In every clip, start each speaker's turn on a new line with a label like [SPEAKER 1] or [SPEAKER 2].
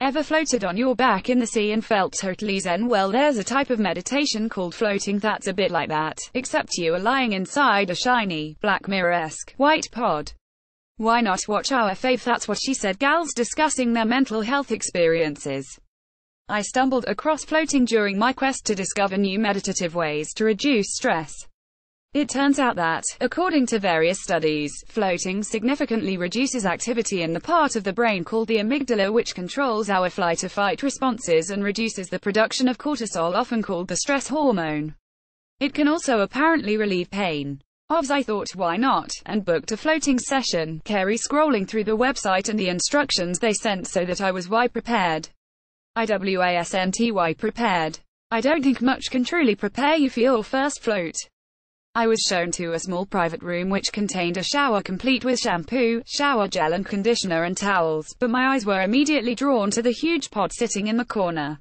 [SPEAKER 1] Ever floated on your back in the sea and felt totally zen? Well, there's a type of meditation called floating that's a bit like that, except you are lying inside a shiny, Black Mirror-esque, white pod. Why not watch our fave That's What She Said gals discussing their mental health experiences? I stumbled across floating during my quest to discover new meditative ways to reduce stress. It turns out that, according to various studies, floating significantly reduces activity in the part of the brain called the amygdala, which controls our flight-or-fight responses and reduces the production of cortisol, often called the stress hormone. It can also apparently relieve pain. I thought, why not, and booked a floating session, scrolling through the website and the instructions they sent so that I was prepared. Prepared. I don't think much can truly prepare you for your first float. I was shown to a small private room which contained a shower complete with shampoo, shower gel and conditioner and towels, but my eyes were immediately drawn to the huge pod sitting in the corner.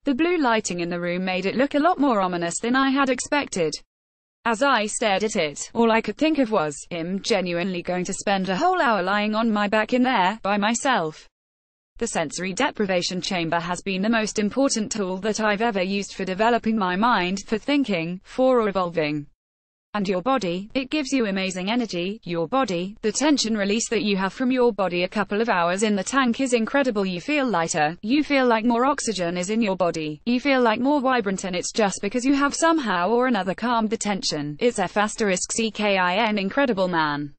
[SPEAKER 1] The blue lighting in the room made it look a lot more ominous than I had expected. As I stared at it, all I could think of was, genuinely going to spend a whole hour lying on my back in there, by myself. The sensory deprivation chamber has been the most important tool that I've ever used for developing my mind, for thinking, for evolving. And your body, it gives you amazing energy. Your body, the tension release that you have from your body a couple of hours in the tank is incredible. You feel lighter, you feel like more oxygen is in your body, you feel like more vibrant, and it's just because you have somehow or another calmed the tension. It's F***kin incredible, man.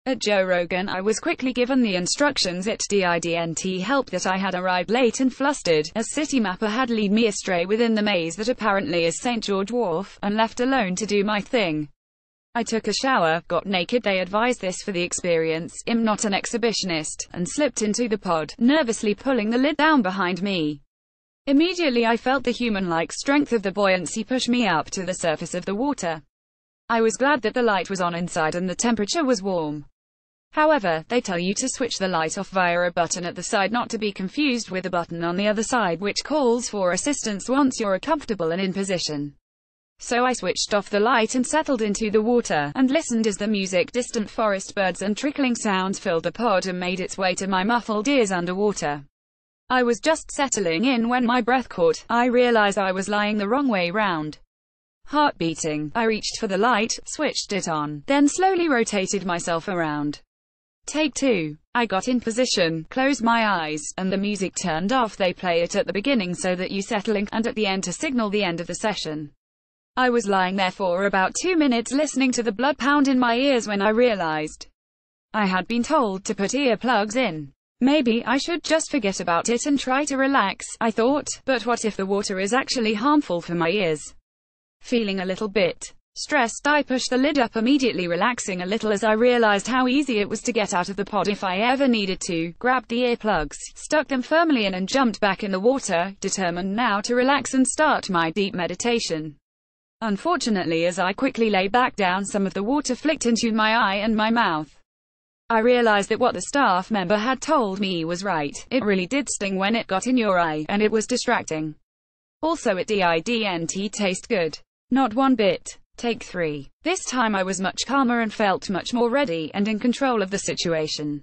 [SPEAKER 1] At Joe Rogan I was quickly given the instructions. It didn't help that I had arrived late and flustered, as City Mapper had led me astray within the maze that apparently is St. George Wharf, and left alone to do my thing. I took a shower, got naked, they advised this for the experience, I'm not an exhibitionist, and slipped into the pod, nervously pulling the lid down behind me. Immediately I felt the human-like strength of the buoyancy push me up to the surface of the water. I was glad that the light was on inside and the temperature was warm. However, they tell you to switch the light off via a button at the side, not to be confused with a button on the other side which calls for assistance once you're comfortable and in position. So I switched off the light and settled into the water, and listened as the music, distant forest birds and trickling sounds filled the pod and made its way to my muffled ears underwater. I was just settling in when my breath caught. I realized I was lying the wrong way round. Heart beating, I reached for the light, switched it on, then slowly rotated myself around. Take 2. I got in position, closed my eyes, and the music turned off. They play it at the beginning so that you settle in, and at the end to signal the end of the session. I was lying there for about 2 minutes listening to the blood pound in my ears when I realized I had been told to put earplugs in. Maybe I should just forget about it and try to relax, I thought, but what if the water is actually harmful for my ears? Feeling a little bit stressed, I pushed the lid up, immediately relaxing a little as I realized how easy it was to get out of the pod if I ever needed to, grabbed the earplugs, stuck them firmly in and jumped back in the water, determined now to relax and start my deep meditation. Unfortunately, as I quickly lay back down, some of the water flicked into my eye and my mouth. I realized that what the staff member had told me was right. It really did sting when it got in your eye, and it was distracting. Also, it didn't taste good. Not one bit. Take 3. This time I was much calmer and felt much more ready and in control of the situation.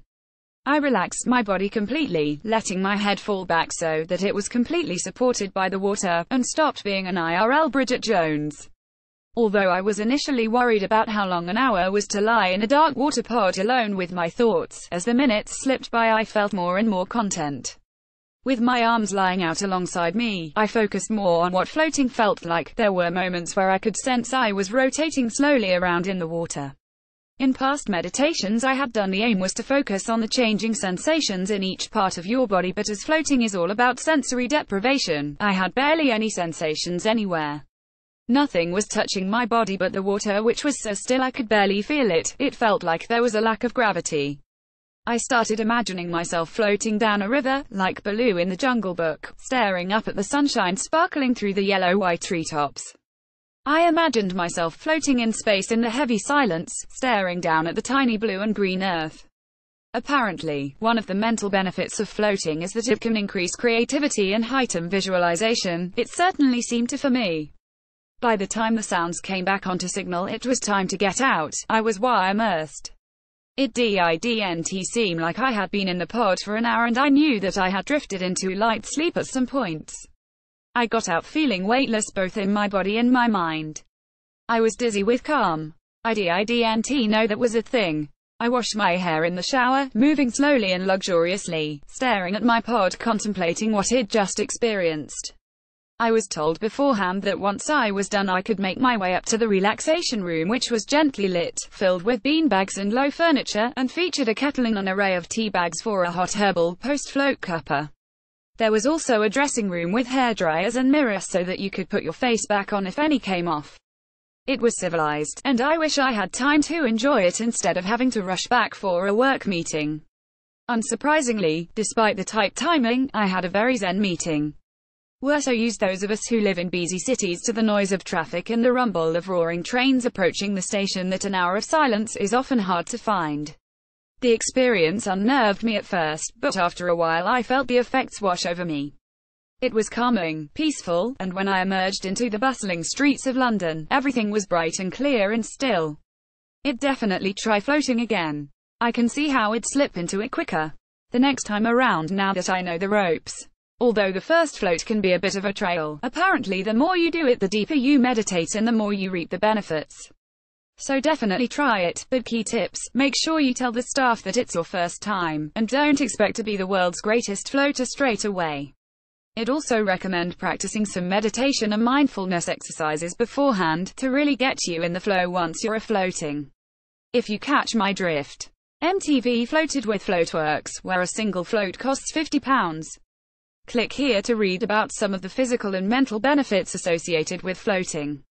[SPEAKER 1] I relaxed my body completely, letting my head fall back so that it was completely supported by the water, and stopped being an IRL Bridget Jones. Although I was initially worried about how long an hour was to lie in a dark water pod alone with my thoughts, as the minutes slipped by I felt more and more content. With my arms lying out alongside me, I focused more on what floating felt like. There were moments where I could sense I was rotating slowly around in the water. In past meditations I had done, the aim was to focus on the changing sensations in each part of your body, but as floating is all about sensory deprivation, I had barely any sensations anywhere. Nothing was touching my body but the water, which was so still I could barely feel it. It felt like there was a lack of gravity. I started imagining myself floating down a river, like Baloo in the Jungle Book, staring up at the sunshine sparkling through the yellow-white treetops. I imagined myself floating in space in the heavy silence, staring down at the tiny blue and green earth. Apparently, one of the mental benefits of floating is that it can increase creativity and heighten visualization. It certainly seemed to for me. By the time the sounds came back onto signal, it was time to get out. I was immersed It didn't seem like I had been in the pod for an hour, and I knew that I had drifted into light sleep at some points. I got out feeling weightless both in my body and my mind. I was dizzy with calm. I didn't know that was a thing. I washed my hair in the shower, moving slowly and luxuriously, staring at my pod, contemplating what I'd just experienced. I was told beforehand that once I was done I could make my way up to the relaxation room, which was gently lit, filled with beanbags and low furniture, and featured a kettle and an array of tea bags for a hot herbal post-float cuppa. There was also a dressing room with hairdryers and mirrors so that you could put your face back on if any came off. It was civilized, and I wish I had time to enjoy it instead of having to rush back for a work meeting. Unsurprisingly, despite the tight timing, I had a very zen meeting. We're so used, those of us who live in busy cities, to the noise of traffic and the rumble of roaring trains approaching the station that an hour of silence is often hard to find. The experience unnerved me at first, but after a while I felt the effects wash over me. It was calming, peaceful, and when I emerged into the bustling streets of London, everything was bright and clear and still. I'd definitely try floating again. I can see how I'd slip into it quicker the next time around now that I know the ropes. Although the first float can be a bit of a trail, apparently the more you do it, the deeper you meditate and the more you reap the benefits. So definitely try it, but key tips: make sure you tell the staff that it's your first time, and don't expect to be the world's greatest floater straight away. I'd also recommend practicing some meditation and mindfulness exercises beforehand, to really get you in the flow once you're floating. If you catch my drift. MTV floated with Floatworks, where a single float costs £50. Click here to read about some of the physical and mental benefits associated with floating.